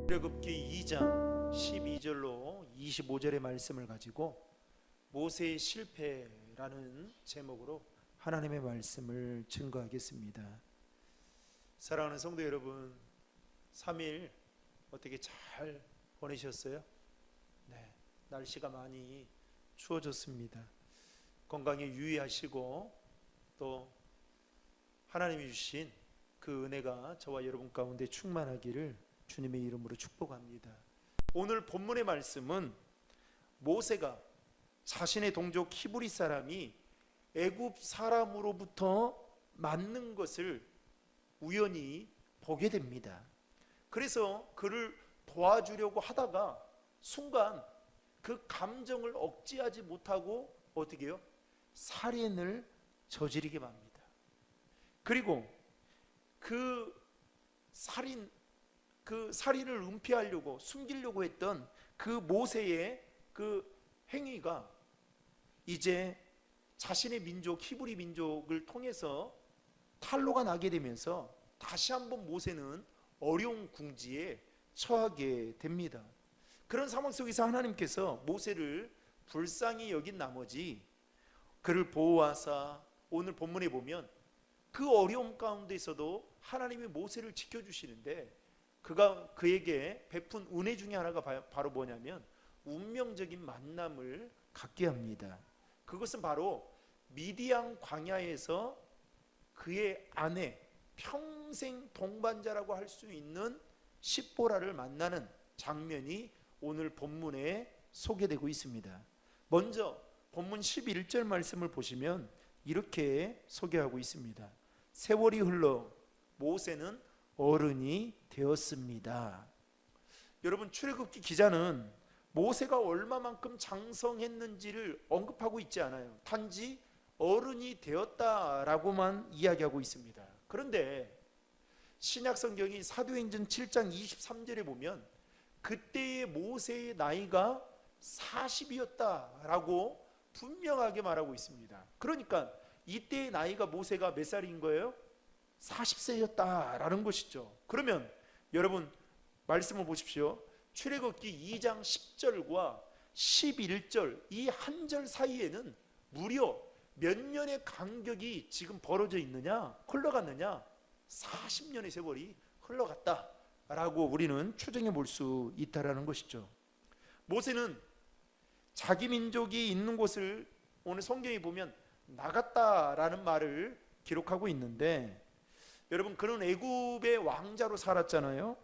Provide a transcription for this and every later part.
출애굽기 2장 12절로 25절의 말씀을 가지고 모세의 실패라는 제목으로 하나님의 말씀을 증거하겠습니다. 사랑하는 성도 여러분, 3일 어떻게 잘 보내셨어요? 네, 날씨가 많이 추워졌습니다. 건강에 유의하시고 또 하나님이 주신 그 은혜가 저와 여러분 가운데 충만하기를 주님의 이름으로 축복합니다. 오늘 본문의 말씀은 모세가 자신의 동족 히브리 사람이 애굽 사람으로부터 맞는 것을 우연히 보게 됩니다. 그래서 그를 도와주려고 하다가 순간 그 감정을 억제하지 못하고 어떻게 해요? 살인을 저지르게 맙니다. 그리고 그 살인을 은폐하려고 숨기려고 했던 그 모세의 그 행위가 이제 자신의 민족 히브리 민족을 통해서 탄로가 나게 되면서 다시 한번 모세는 어려운 궁지에 처하게 됩니다. 그런 상황 속에서 하나님께서 모세를 불쌍히 여긴 나머지 그를 보호하사 오늘 본문에 보면 그 어려움 가운데서도 하나님이 모세를 지켜주시는데 그가 그에게 베푼 은혜 중에 하나가 바로 뭐냐면 운명적인 만남을 갖게 합니다. 그것은 바로 미디안 광야에서 그의 아내, 평생 동반자라고 할 수 있는 십보라를 만나는 장면이 오늘 본문에 소개되고 있습니다. 먼저 본문 11절 말씀을 보시면 이렇게 소개하고 있습니다. 세월이 흘러 모세는 어른이 되었습니다. 여러분, 출애굽기 기자는 모세가 얼마만큼 장성했는지를 언급하고 있지 않아요. 단지 어른이 되었다라고만 이야기하고 있습니다. 그런데 신약 성경이 사도행전 7장 23절에 보면 그때의 모세의 나이가 40이었다라고 분명하게 말하고 있습니다. 그러니까 이때의 나이가 모세가 몇 살인 거예요? 40세였다라는 것이죠. 그러면 여러분 말씀을 보십시오. 출애굽기 2장 10절과 11절 이 한 절 사이에는 무려 몇 년의 간격이 지금 벌어져 있느냐, 흘러갔느냐? 40년의 세월이 흘러갔다라고 우리는 추정해 볼 수 있다라는 것이죠. 모세는 자기 민족이 있는 곳을 오늘 성경에 보면 나갔다라는 말을 기록하고 있는데, 여러분 그는 애굽의 왕자로 살았잖아요.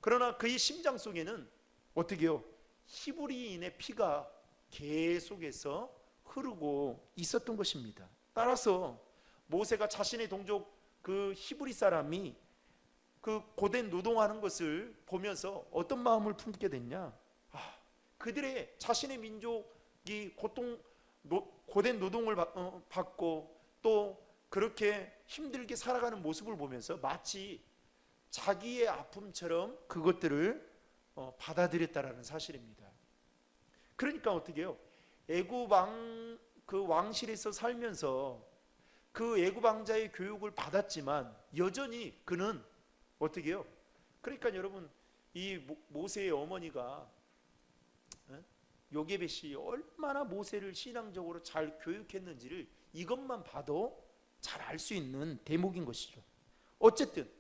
그러나 그의 심장 속에는 어떻게 해요? 히브리인의 피가 계속해서 흐르고 있었던 것입니다. 따라서 모세가 자신의 동족 그 히브리 사람이 그 고된 노동하는 것을 보면서 어떤 마음을 품게 됐냐? 그들의 자신의 민족이 고된 노동을 받고 또 그렇게 힘들게 살아가는 모습을 보면서 마치 자기의 아픔처럼 그것들을 받아들였다라는 사실입니다. 그러니까 어떻게 해요? 애굽 그 왕실에서 살면서 그 애굽 왕자의 교육을 받았지만 여전히 그는 어떻게 해요? 그러니까 여러분 이 모세의 어머니가 요게벳이 얼마나 모세를 신앙적으로 잘 교육했는지를 이것만 봐도 잘 알 수 있는 대목인 것이죠. 어쨌든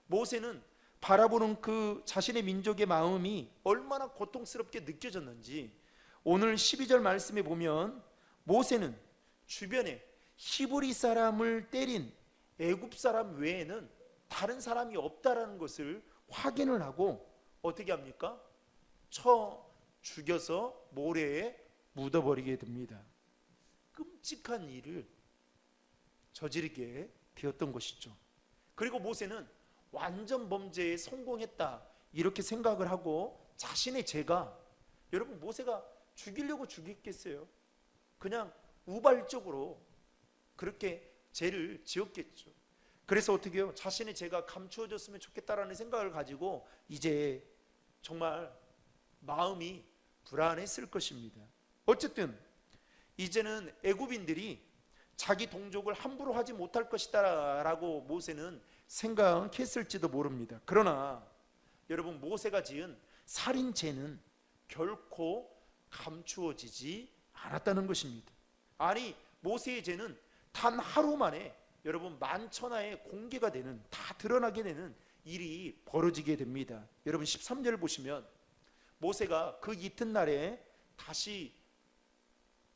모세는 바라보는 그 자신의 민족의 마음이 얼마나 고통스럽게 느껴졌는지 오늘 12절 말씀에 보면 모세는 주변에 히브리 사람을 때린 애굽 사람 외에는 다른 사람이 없다라는 것을 확인을 하고 어떻게 합니까? 죽여서 모래에 묻어버리게 됩니다. 끔찍한 일을 저지르게 되었던 것이죠. 그리고 모세는 완전 범죄에 성공했다 이렇게 생각을 하고 자신의 죄가, 여러분 모세가 죽이려고 죽였겠어요? 그냥 우발적으로 그렇게 죄를 지었겠죠. 그래서 어떻게 해요? 자신의 죄가 감추어졌으면 좋겠다라는 생각을 가지고 이제 정말 마음이 불안했을 것입니다. 어쨌든 이제는 애굽인들이 자기 동족을 함부로 하지 못할 것이다 라고 모세는 생각했을지도 모릅니다. 그러나 여러분 모세가 지은 살인죄는 결코 감추어지지 않았다는 것입니다. 아니 모세의 죄는 단 하루 만에 여러분 만천하에 공개가 되는, 다 드러나게 되는 일이 벌어지게 됩니다. 여러분 13절 보시면 모세가 그 이튿날에 다시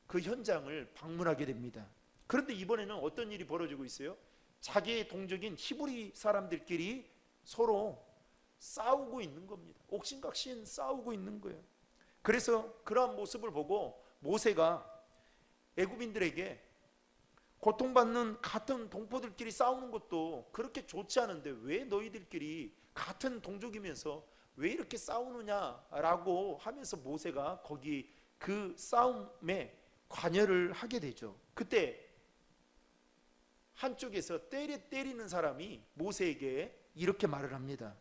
그 현장을 방문하게 됩니다. 그런데 이번에는 어떤 일이 벌어지고 있어요? 자기의 동족인 히브리 사람들끼리 서로 싸우고 있는 겁니다. 옥신각신 싸우고 있는 거예요. 그래서 그러한 모습을 보고 모세가 애굽인들에게 고통받는 같은 동포들끼리 싸우는 것도 그렇게 좋지 않은데 왜 너희들끼리 같은 동족이면서 왜 이렇게 싸우느냐라고 하면서 모세가 거기 그 싸움에 관여를 하게 되죠. 그때 한쪽에서 때리는 사람이 모세에게 이렇게 말을 합니다.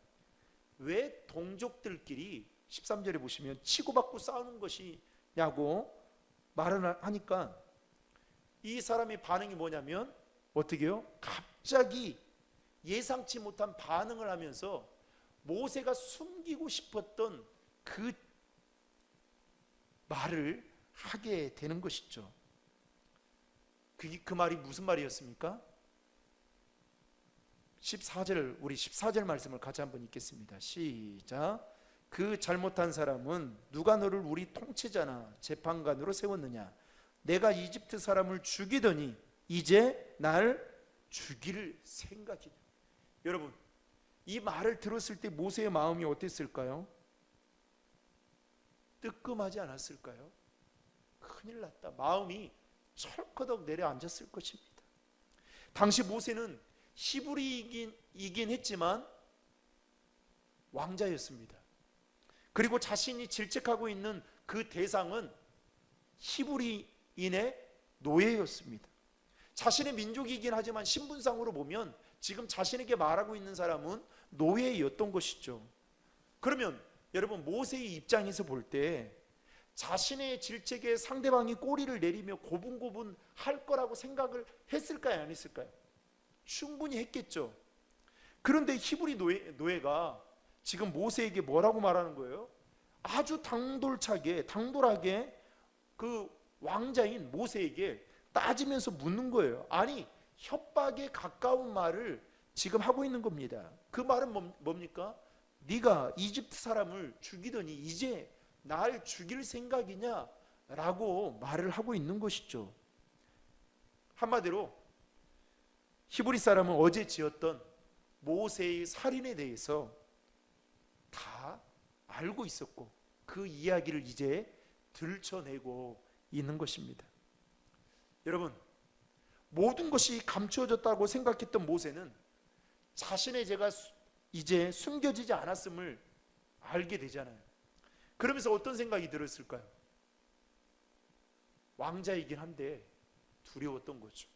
왜 동족들끼리 13절에 보시면 치고받고 싸우는 것이냐고 말을 하니까 이 사람의 반응이 뭐냐면 어떻게 해요? 갑자기 예상치 못한 반응을 하면서 모세가 숨기고 싶었던 그 말을 하게 되는 것이죠. 그 말이 무슨 말이었습니까? 14절, 우리 14절 말씀을 같이 한번 읽겠습니다. 시작. 그 잘못한 사람은 누가 너를 우리 통치자나 재판관으로 세웠느냐? 내가 이집트 사람을 죽이더니 이제 날 죽일 생각이냐? 여러분 이 말을 들었을 때 모세의 마음이 어땠을까요? 뜨끔하지 않았을까요? 큰일 났다. 마음이 철커덕 내려앉았을 것입니다. 당시 모세는 히브리이긴 했지만 왕자였습니다. 그리고 자신이 질책하고 있는 그 대상은 히브리인의 노예였습니다. 자신의 민족이긴 하지만 신분상으로 보면 지금 자신에게 말하고 있는 사람은 노예였던 것이죠. 그러면 여러분 모세의 입장에서 볼 때 자신의 질책에 상대방이 꼬리를 내리며 고분고분 할 거라고 생각을 했을까요? 안 했을까요? 충분히 했겠죠. 그런데 히브리 노예가 지금 모세에게 뭐라고 말하는 거예요? 아주 당돌하게 그 왕자인 모세에게 따지면서 묻는 거예요. 아니 협박에 가까운 말을 지금 하고 있는 겁니다. 그 말은 뭡니까? 네가 이집트 사람을 죽이더니 이제 날 죽일 생각이냐? 라고 말을 하고 있는 것이죠. 한마디로 히브리 사람은 어제 지었던 모세의 살인에 대해서 다 알고 있었고 그 이야기를 이제 들춰내고 있는 것입니다. 여러분 모든 것이 감추어졌다고 생각했던 모세는 자신의 죄가 이제 숨겨지지 않았음을 알게 되잖아요. 그러면서 어떤 생각이 들었을까요? 왕자이긴 한데 두려웠던 거죠.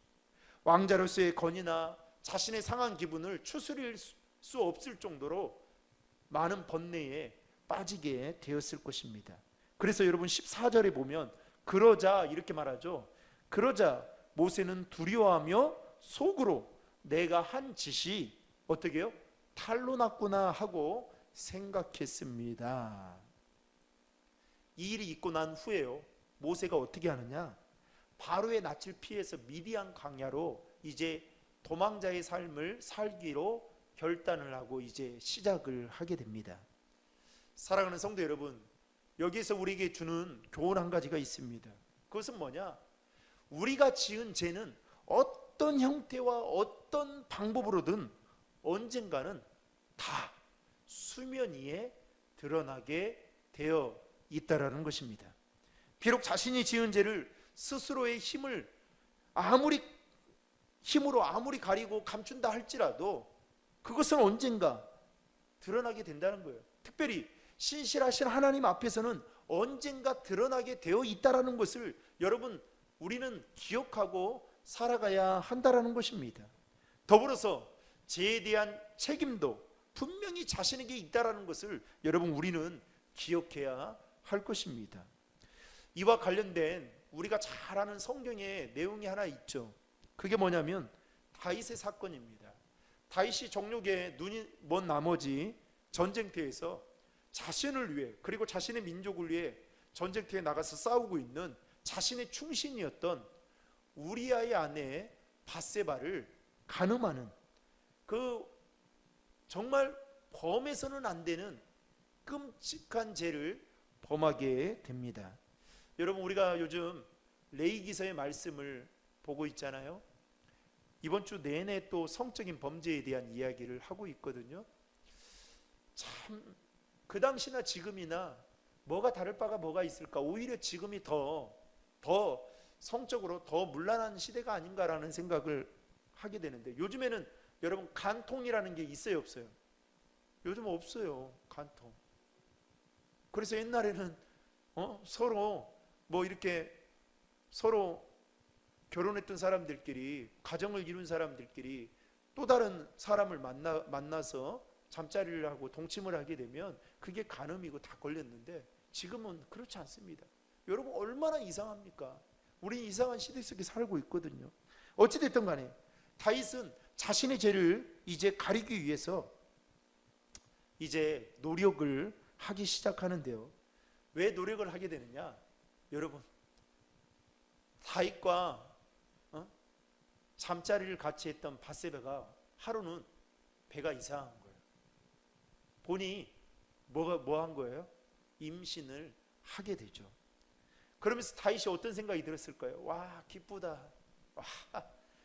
왕자로서의 권위나 자신의 상한 기분을 추스릴 수 없을 정도로 많은 번뇌에 빠지게 되었을 것입니다. 그래서 여러분 14절에 보면 그러자 이렇게 말하죠. 그러자 모세는 두려워하며 속으로 내가 한 짓이 어떻게 해요? 탈로 났구나 하고 생각했습니다. 이 일이 있고 난 후에요. 모세가 어떻게 하느냐? 바로의 낯을 피해서 미디안 광야로 이제 도망자의 삶을 살기로 결단을 하고 이제 시작을 하게 됩니다. 사랑하는 성도 여러분, 여기에서 우리에게 주는 교훈 한 가지가 있습니다. 그것은 뭐냐? 우리가 지은 죄는 어떤 형태와 어떤 방법으로든 언젠가는 다 수면 위에 드러나게 되어 있다라는 것입니다. 비록 자신이 지은 죄를 스스로의 힘으로 아무리 가리고 감춘다 할지라도 그것은 언젠가 드러나게 된다는 거예요. 특별히 신실하신 하나님 앞에서는 언젠가 드러나게 되어 있다라는 것을 여러분 우리는 기억하고 살아가야 한다라는 것입니다. 더불어서 죄에 대한 책임도 분명히 자신에게 있다라는 것을 여러분 우리는 기억해야 할 것입니다. 이와 관련된 우리가 잘 아는 성경의 내용이 하나 있죠. 그게 뭐냐면 다윗의 사건입니다. 다윗이 정욕에 눈이 먼 나머지 전쟁터에서 자신을 위해 그리고 자신의 민족을 위해 전쟁터에 나가서 싸우고 있는 자신의 충신이었던 우리아의 아내 밧세바를 간음하는 그 정말 범해서는 안 되는 끔찍한 죄를 범하게 됩니다. 여러분, 우리가 요즘 레위기서의 말씀을 보고 있잖아요. 이번 주 내내 또 성적인 범죄에 대한 이야기를 하고 있거든요. 참 그 당시나 지금이나 뭐가 다를 바가 뭐가 있을까? 오히려 지금이 더 성적으로 더 문란한 시대가 아닌가라는 생각을 하게 되는데, 요즘에는 여러분 간통이라는 게 있어요, 없어요? 요즘 없어요, 간통. 그래서 옛날에는 서로 뭐 이렇게 서로 결혼했던 사람들끼리, 가정을 이룬 사람들끼리 또 다른 사람을 만나서 잠자리를 하고 동침을 하게 되면 그게 간음이고 다 걸렸는데, 지금은 그렇지 않습니다. 여러분, 얼마나 이상합니까? 우리 이상한 시대 속에 살고 있거든요. 어찌됐든 간에 다윗은 자신의 죄를 이제 가리기 위해서 이제 노력을 하기 시작하는데요. 왜 노력을 하게 되느냐? 여러분, 다윗과 잠자리를 같이 했던 밧세바가 하루는 배가 이상한 거예요. 보니 뭐 한 거예요? 임신을 하게 되죠. 그러면서 다윗이 어떤 생각이 들었을까요? 와, 기쁘다. 와,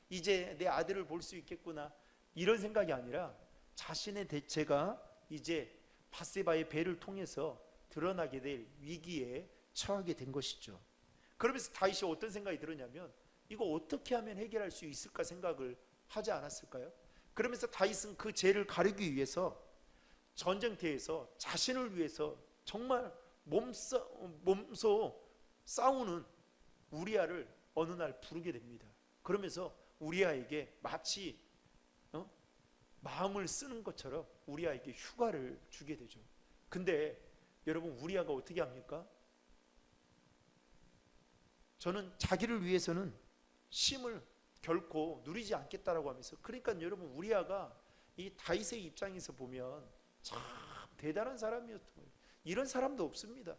이제 내 아들을 볼 수 있겠구나. 이런 생각이 아니라 자신의 죄가 이제 밧세바의 배를 통해서 드러나게 될 위기에 처하게 된 것이죠. 그러면서 다윗이 어떤 생각이 들었냐면, 이거 어떻게 하면 해결할 수 있을까 생각을 하지 않았을까요? 그러면서 다윗은 그 죄를 가리기 위해서 전쟁터에서 자신을 위해서 정말 몸소 싸우는 우리아를 어느 날 부르게 됩니다. 그러면서 우리아에게 마치 마음을 쓰는 것처럼 우리아에게 휴가를 주게 되죠. 근데 여러분, 우리아가 어떻게 합니까? 저는 자기를 위해서는 쉼을 결코 누리지 않겠다라고 하면서, 그러니까 여러분, 우리아가 이 다윗의 입장에서 보면 참 대단한 사람이었던 거예요. 이런 사람도 없습니다.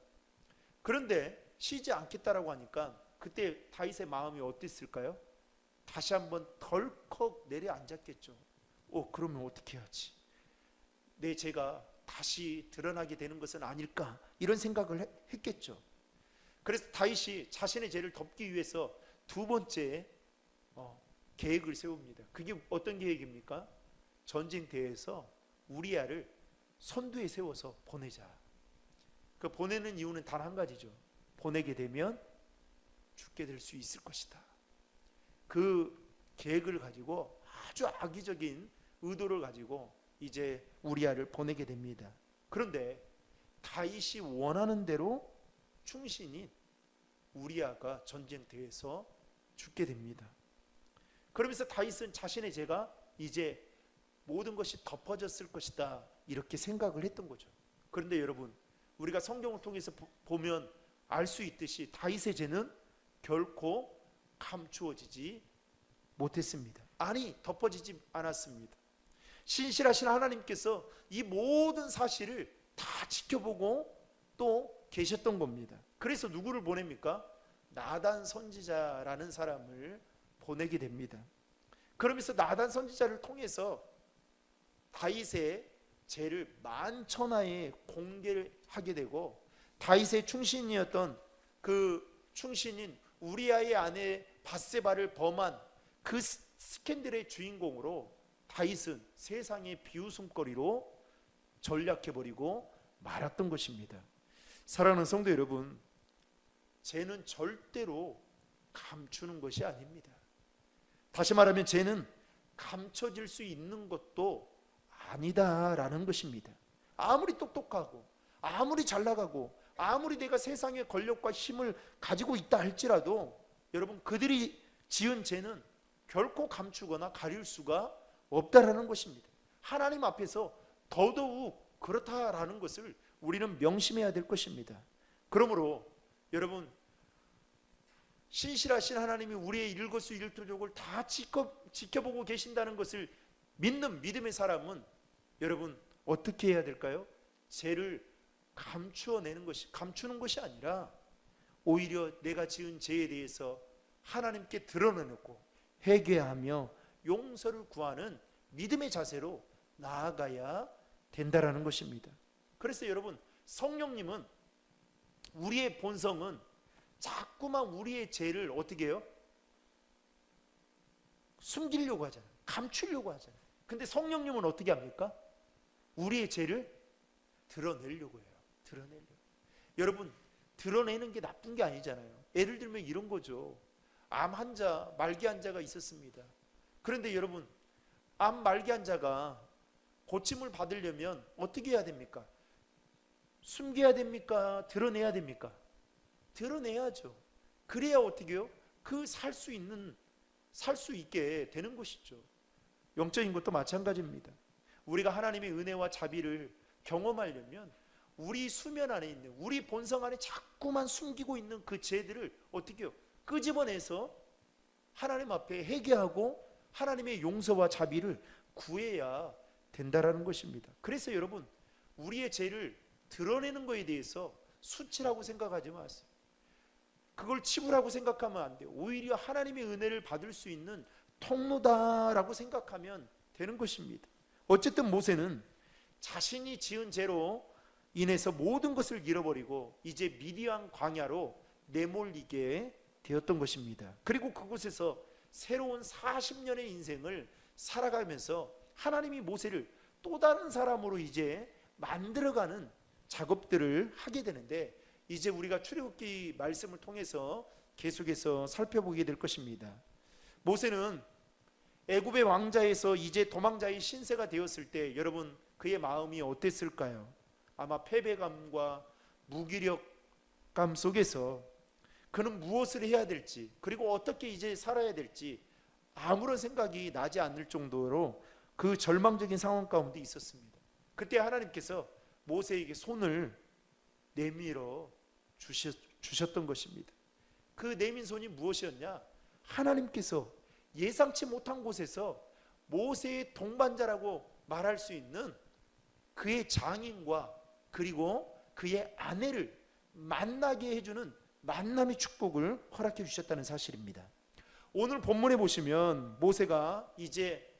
그런데 쉬지 않겠다라고 하니까 그때 다윗의 마음이 어땠을까요? 다시 한번 덜컥 내려앉았겠죠. 그러면 어떻게 해야지? 내 죄가 다시 드러나게 되는 것은 아닐까? 이런 생각을 했겠죠. 그래서 다윗이 자신의 죄를 덮기 위해서 두 번째 계획을 세웁니다. 그게 어떤 계획입니까? 전쟁터에서 우리아를 선두에 세워서 보내자. 그 보내는 이유는 단 한 가지죠. 보내게 되면 죽게 될 수 있을 것이다. 그 계획을 가지고, 아주 악의적인 의도를 가지고 이제 우리아를 보내게 됩니다. 그런데 다윗이 원하는 대로 충신인 우리아가 전쟁터에서 죽게 됩니다. 그러면서 다윗은 자신의 죄가 이제 모든 것이 덮어졌을 것이다, 이렇게 생각을 했던 거죠. 그런데 여러분, 우리가 성경을 통해서 보면 알 수 있듯이 다윗의 죄는 결코 감추어지지 못했습니다. 아니, 덮어지지 않았습니다. 신실하신 하나님께서 이 모든 사실을 다 지켜보고 또 계셨던 겁니다. 그래서 누구를 보냅니까? 나단 선지자라는 사람을 보내게 됩니다. 그러면서 나단 선지자를 통해서 다윗의 죄를 만천하에 공개를 하게 되고, 다윗의 충신이었던 그 충신인 우리아의 아내 밧세바를 범한 그 스캔들의 주인공으로 다윗은 세상의 비웃음거리로 전락해버리고 말았던 것입니다. 사랑하는 성도 여러분, 죄는 절대로 감추는 것이 아닙니다. 다시 말하면 죄는 감춰질 수 있는 것도 아니다라는 것입니다. 아무리 똑똑하고 아무리 잘 나가고 아무리 내가 세상의 권력과 힘을 가지고 있다 할지라도 여러분, 그들이 지은 죄는 결코 감추거나 가릴 수가 없다라는 것입니다. 하나님 앞에서 더더욱 그렇다라는 것을 우리는 명심해야 될 것입니다. 그러므로 여러분, 신실하신 하나님이 우리의 일거수일투족을 다 지켜보고 계신다는 것을 믿는 믿음의 사람은 여러분, 어떻게 해야 될까요? 죄를 감추는 것이 아니라 오히려 내가 지은 죄에 대해서 하나님께 드러내놓고 회개하며 용서를 구하는 믿음의 자세로 나아가야 된다라는 것입니다. 그래서 여러분, 성령님은, 우리의 본성은 자꾸만 우리의 죄를 어떻게 해요? 숨기려고 하잖아요. 감추려고 하잖아요. 근데 성령님은 어떻게 합니까? 우리의 죄를 드러내려고 해요. 드러내려고. 여러분, 드러내는 게 나쁜 게 아니잖아요. 예를 들면 이런 거죠. 암 환자, 말기 환자가 있었습니다. 그런데 여러분, 암 말기 환자가 고침을 받으려면 어떻게 해야 됩니까? 숨겨야 됩니까? 드러내야 됩니까? 드러내야죠. 그래야 어떻게 해요? 살 수 있게 되는 것이죠. 영적인 것도 마찬가지입니다. 우리가 하나님의 은혜와 자비를 경험하려면 우리 수면 안에 있는, 우리 본성 안에 자꾸만 숨기고 있는 그 죄들을 어떻게 해요? 끄집어내서 하나님 앞에 회개하고 하나님의 용서와 자비를 구해야 된다라는 것입니다. 그래서 여러분, 우리의 죄를 드러내는 것에 대해서 수치라고 생각하지 마세요. 그걸 치부라고 생각하면 안 돼요. 오히려 하나님의 은혜를 받을 수 있는 통로다라고 생각하면 되는 것입니다. 어쨌든 모세는 자신이 지은 죄로 인해서 모든 것을 잃어버리고 이제 미디안 광야로 내몰리게 되었던 것입니다. 그리고 그곳에서 새로운 40년의 인생을 살아가면서 하나님이 모세를 또 다른 사람으로 이제 만들어가는 작업들을 하게 되는데, 이제 우리가 출애굽기 말씀을 통해서 계속해서 살펴보게 될 것입니다. 모세는 애굽의 왕자에서 이제 도망자의 신세가 되었을 때 여러분, 그의 마음이 어땠을까요? 아마 패배감과 무기력감 속에서 그는 무엇을 해야 될지, 그리고 어떻게 이제 살아야 될지 아무런 생각이 나지 않을 정도로 그 절망적인 상황 가운데 있었습니다. 그때 하나님께서 모세에게 손을 내밀어 주셨던 것입니다. 그 내민 손이 무엇이었냐? 하나님께서 예상치 못한 곳에서 모세의 동반자라고 말할 수 있는 그의 장인과 그리고 그의 아내를 만나게 해주는 만남의 축복을 허락해 주셨다는 사실입니다. 오늘 본문에 보시면 모세가 이제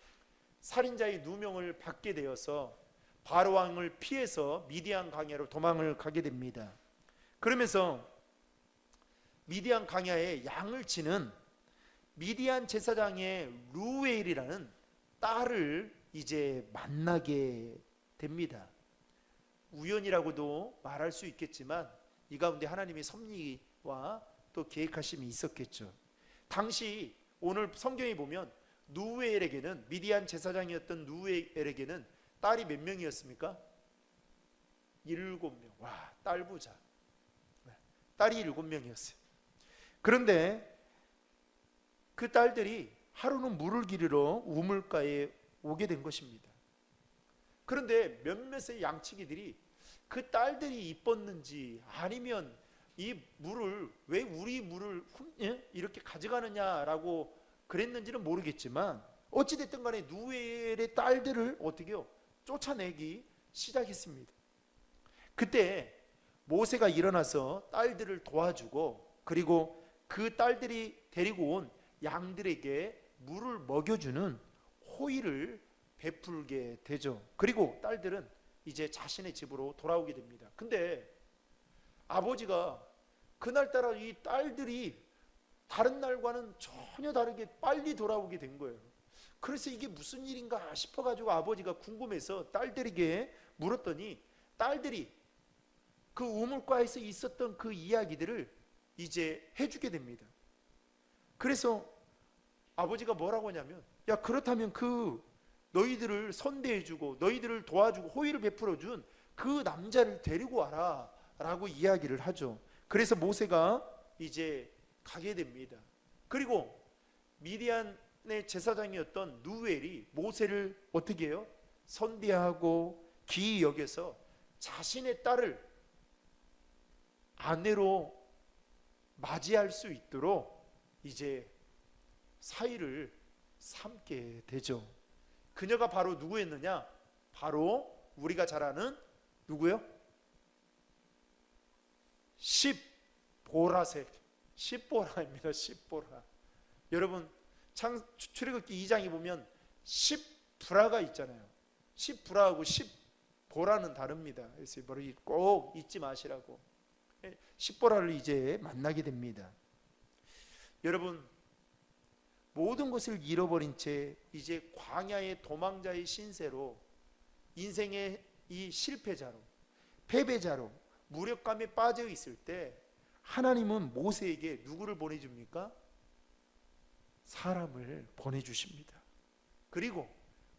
살인자의 누명을 받게 되어서 바로 왕을 피해서 미디안 광야로 도망을 가게 됩니다. 그러면서 미디안 광야에 양을 치는 미디안 제사장의 루엘이라는 딸을 이제 만나게 됩니다. 우연이라고도 말할 수 있겠지만 이 가운데 하나님의 섭리와 또 계획하심이 있었겠죠. 당시 오늘 성경에 보면 누엘에게는, 미디안 제사장이었던 누엘에게는 딸이 몇 명이었습니까? 7명. 와, 딸 부자. 딸이 7명이었어요. 그런데 그 딸들이 하루는 물을 기르러 우물가에 오게 된 것입니다. 그런데 몇몇의 양치기들이 그 딸들이 이뻤는지 아니면 이 물을 왜 우리 물을 이렇게 가져가느냐라고 그랬는지는 모르겠지만 어찌됐든 간에 누엘의 딸들을 어떻게 해요? 쫓아내기 시작했습니다. 그때 모세가 일어나서 딸들을 도와주고 그리고 그 딸들이 데리고 온 양들에게 물을 먹여주는 호의를 베풀게 되죠. 그리고 딸들은 이제 자신의 집으로 돌아오게 됩니다. 근데 아버지가 그날따라 이 딸들이 다른 날과는 전혀 다르게 빨리 돌아오게 된 거예요. 그래서 이게 무슨 일인가 싶어가지고 아버지가 궁금해서 딸들에게 물었더니 딸들이 그 우물가에서 있었던 그 이야기들을 이제 해주게 됩니다. 그래서 아버지가 뭐라고 하냐면, 야, 그렇다면 그 너희들을 선대해주고 너희들을 도와주고 호의를 베풀어준 그 남자를 데리고 와라 라고 이야기를 하죠. 그래서 모세가 이제 가게 됩니다. 그리고 미디안의 제사장이었던 누엘이 모세를 어떻게 해요? 선대하고 기이 여겨서 자신의 딸을 아내로 맞이할 수 있도록 이제 사이를 삼게 되죠. 그녀가 바로 누구였느냐? 바로 우리가 잘 아는 누구요? 십보라색, 십보라입니다. 십보라. 여러분 출애굽기 2장에 보면 십브라가 있잖아요. 십브라하고 십보라는 다릅니다. 그래서 꼭 잊지 마시라고. 십보라를 이제 만나게 됩니다. 여러분 모든 것을 잃어버린 채 이제 광야의 도망자의 신세로 인생의 이 실패자로 패배자로 무력감에 빠져 있을 때 하나님은 모세에게 누구를 보내줍니까? 사람을 보내주십니다. 그리고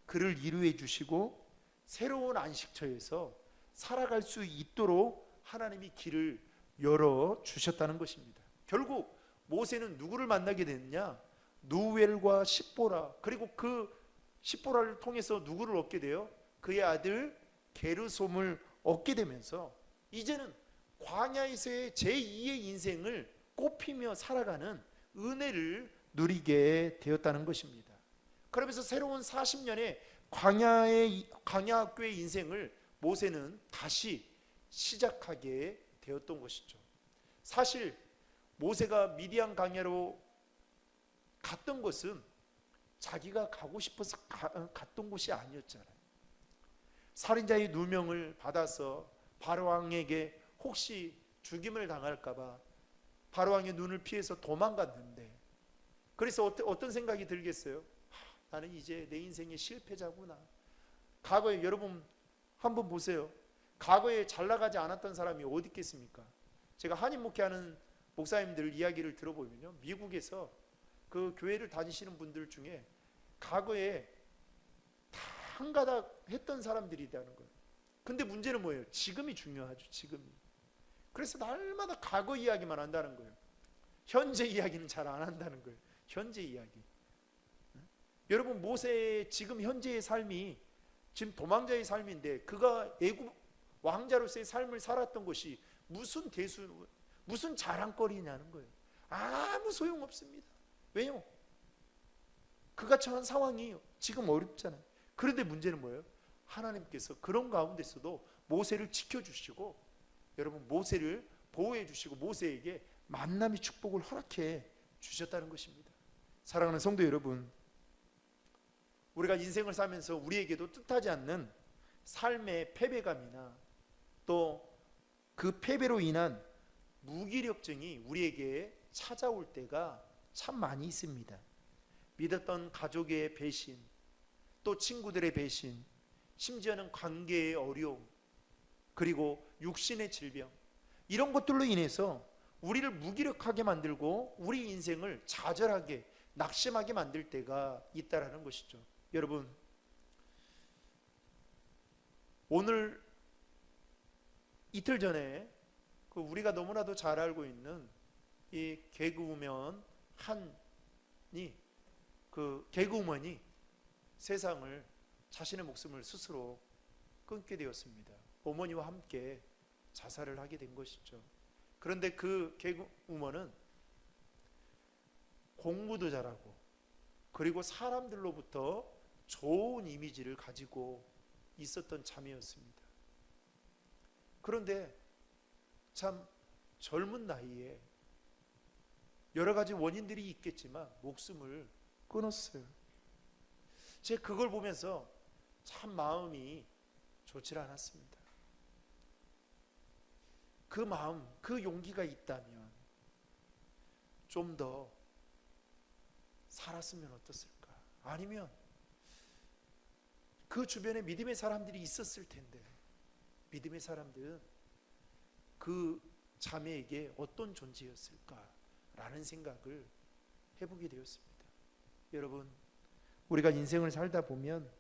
그를 인도해 주시고 새로운 안식처에서 살아갈 수 있도록 하나님이 길을 열어 주셨다는 것입니다. 결국 모세는 누구를 만나게 됐냐? 누엘과 십보라, 그리고 그 십보라를 통해서 누구를 얻게 돼요? 그의 아들 게르솜을 얻게 되면서 이제는 광야에서의 제2의 인생을 꽃피며 살아가는 은혜를 누리게 되었다는 것입니다. 그러면서 새로운 40년의 광야학교의 인생을 모세는 다시 시작하게 되었던 것이죠. 사실 모세가 미디안 광야로 갔던 것은 자기가 가고 싶어서 갔던 곳이 아니었잖아요. 살인자의 누명을 받아서 바로왕에게 혹시 죽임을 당할까봐 바로왕의 눈을 피해서 도망갔는데, 그래서 어떤 생각이 들겠어요? 나는 이제 내 인생의 실패자구나. 과거에 여러분 한번 보세요. 과거에 잘 나가지 않았던 사람이 어디 있겠습니까? 제가 한인 목회하는 목사님들 이야기를 들어보면요, 미국에서 그 교회를 다니시는 분들 중에 과거에 다 한가닥 했던 사람들이라는 거예요. 근데 문제는 뭐예요? 지금이 중요하죠. 지금이. 그래서 날마다 과거 이야기만 한다는 거예요. 현재 이야기는 잘 안 한다는 거예요. 현재 이야기. 여러분 모세의 지금 현재의 삶이 지금 도망자의 삶인데, 그가 애굽 왕자로서의 삶을 살았던 것이 무슨 자랑거리냐는 거예요. 아무 소용없습니다. 왜요? 그가 처한 상황이 지금 어렵잖아요. 그런데 문제는 뭐예요? 하나님께서 그런 가운데서도 모세를 지켜주시고, 여러분 모세를 보호해 주시고 모세에게 만남의 축복을 허락해 주셨다는 것입니다. 사랑하는 성도 여러분, 우리가 인생을 살면서 우리에게도 뜻하지 않는 삶의 패배감이나 또 그 패배로 인한 무기력증이 우리에게 찾아올 때가 참 많이 있습니다. 믿었던 가족의 배신, 또 친구들의 배신, 심지어는 관계의 어려움, 그리고 육신의 질병, 이런 것들로 인해서 우리를 무기력하게 만들고 우리 인생을 좌절하게 낙심하게 만들 때가 있다라는 것이죠. 여러분, 오늘 이틀 전에 우리가 너무나도 잘 알고 있는 이 개그우먼 개그우먼이 세상을, 자신의 목숨을 스스로 끊게 되었습니다. 어머니와 함께 자살을 하게 된 것이죠. 그런데 그 개그우먼은 공부도 잘하고 그리고 사람들로부터 좋은 이미지를 가지고 있었던 자매였습니다. 그런데 참 젊은 나이에 여러 가지 원인들이 있겠지만 목숨을 끊었어요. 제가 그걸 보면서 참 마음이 좋지 않았습니다. 그 마음, 그 용기가 있다면 좀 더 살았으면 어떻을까? 아니면 그 주변에 믿음의 사람들이 있었을 텐데, 믿음의 사람들은 그 자매에게 어떤 존재였을까라는 생각을 해보게 되었습니다. 여러분, 우리가 인생을 살다 보면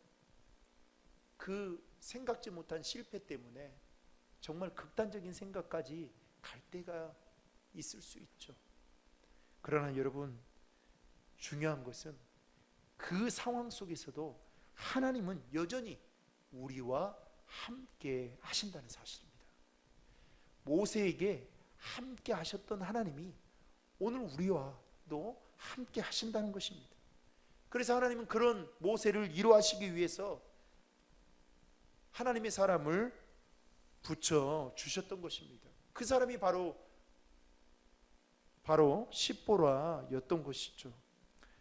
그 생각지 못한 실패 때문에 정말 극단적인 생각까지 갈 때가 있을 수 있죠. 그러나 여러분, 중요한 것은 그 상황 속에서도 하나님은 여전히 우리와 함께 하신다는 사실입니다. 모세에게 함께 하셨던 하나님이 오늘 우리와도 함께 하신다는 것입니다. 그래서 하나님은 그런 모세를 위로하시기 위해서 하나님의 사람을 붙여 주셨던 것입니다. 그 사람이 바로 십보라였던 것이죠.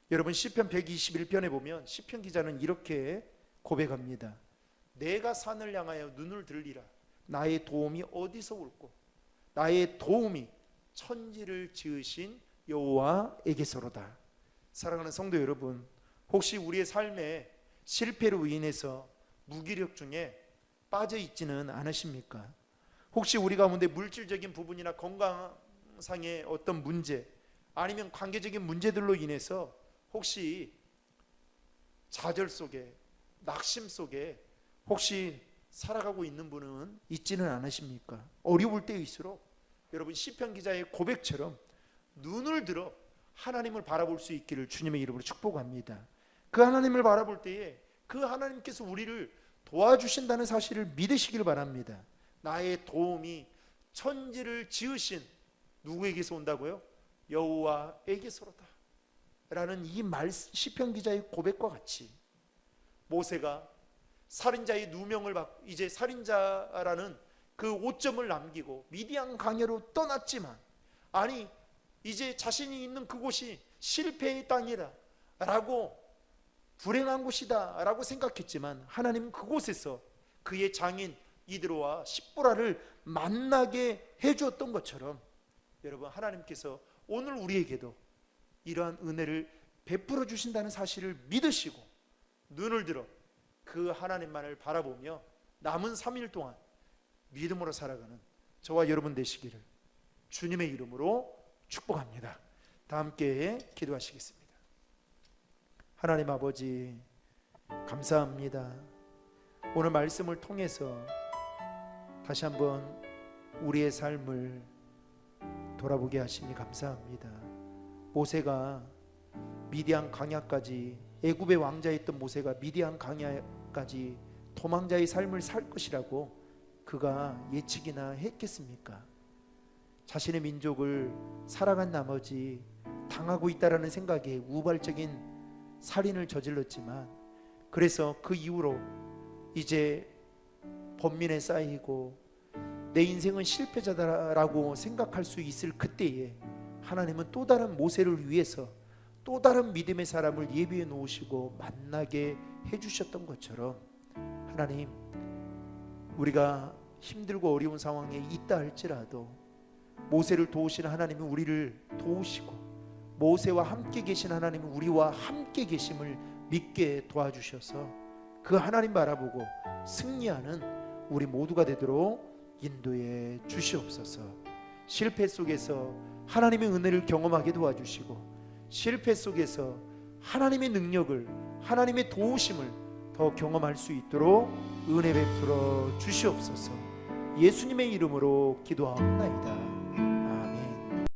여러분 시편 121편에 보면 시편 기자는 이렇게 고백합니다. 내가 산을 향하여 눈을 들리라. 나의 도움이 어디서 올꼬? 나의 도움이 천지를 지으신 여호와에게서로다. 사랑하는 성도 여러분, 혹시 우리의 삶에 실패로 인해서 무기력증에 빠져 있지는 않으십니까? 혹시 우리 가운데 물질적인 부분이나 건강상의 어떤 문제, 아니면 관계적인 문제들로 인해서 혹시 좌절 속에, 낙심 속에 혹시 살아가고 있는 분은 있지는 않으십니까? 어려울 때일수록 여러분 시편 기자의 고백처럼 눈을 들어 하나님을 바라볼 수 있기를 주님의 이름으로 축복합니다. 그 하나님을 바라볼 때에 그 하나님께서 우리를 도와주신다는 사실을 믿으시길 바랍니다. 나의 도움이 천지를 지으신 누구에게서 온다고요? 여호와에게서로다 라는 이 시편 기자의 고백과 같이 모세가 살인자의 누명을 받고 이제 살인자라는 그 오점을 남기고 미디안 강야로 떠났지만, 아니 이제 자신이 있는 그곳이 실패의 땅이라 라고 불행한 곳이다 라고 생각했지만, 하나님은 그곳에서 그의 장인 이드로와 십보라를 만나게 해주었던 것처럼 여러분, 하나님께서 오늘 우리에게도 이러한 은혜를 베풀어 주신다는 사실을 믿으시고 눈을 들어 그 하나님만을 바라보며 남은 3일 동안 믿음으로 살아가는 저와 여러분 되시기를 주님의 이름으로 축복합니다. 다 함께 기도하시겠습니다. 하나님 아버지, 감사합니다. 오늘 말씀을 통해서 다시 한번 우리의 삶을 돌아보게 하시니 감사합니다. 모세가 미디안 강야까지, 애굽의 왕자였던 모세가 미디안 강야까지 도망자의 삶을 살 것이라고 그가 예측이나 했겠습니까? 자신의 민족을 살아간 나머지 당하고 있다라는 생각에 우발적인 살인을 저질렀지만, 그래서 그 이후로 이제 번민에 쌓이고 내 인생은 실패자다라고 생각할 수 있을 그때에 하나님은 또 다른 모세를 위해서 또 다른 믿음의 사람을 예비해 놓으시고 만나게 해주셨던 것처럼, 하나님, 우리가 힘들고 어려운 상황에 있다 할지라도 모세를 도우시는 하나님은 우리를 도우시고, 모세와 함께 계신 하나님은 우리와 함께 계심을 믿게 도와주셔서 그 하나님 바라보고 승리하는 우리 모두가 되도록 인도해 주시옵소서. 실패 속에서 하나님의 은혜를 경험하게 도와주시고, 실패 속에서 하나님의 능력을, 하나님의 도우심을 더 경험할 수 있도록 은혜 베풀어 주시옵소서. 예수님의 이름으로 기도하옵나이다.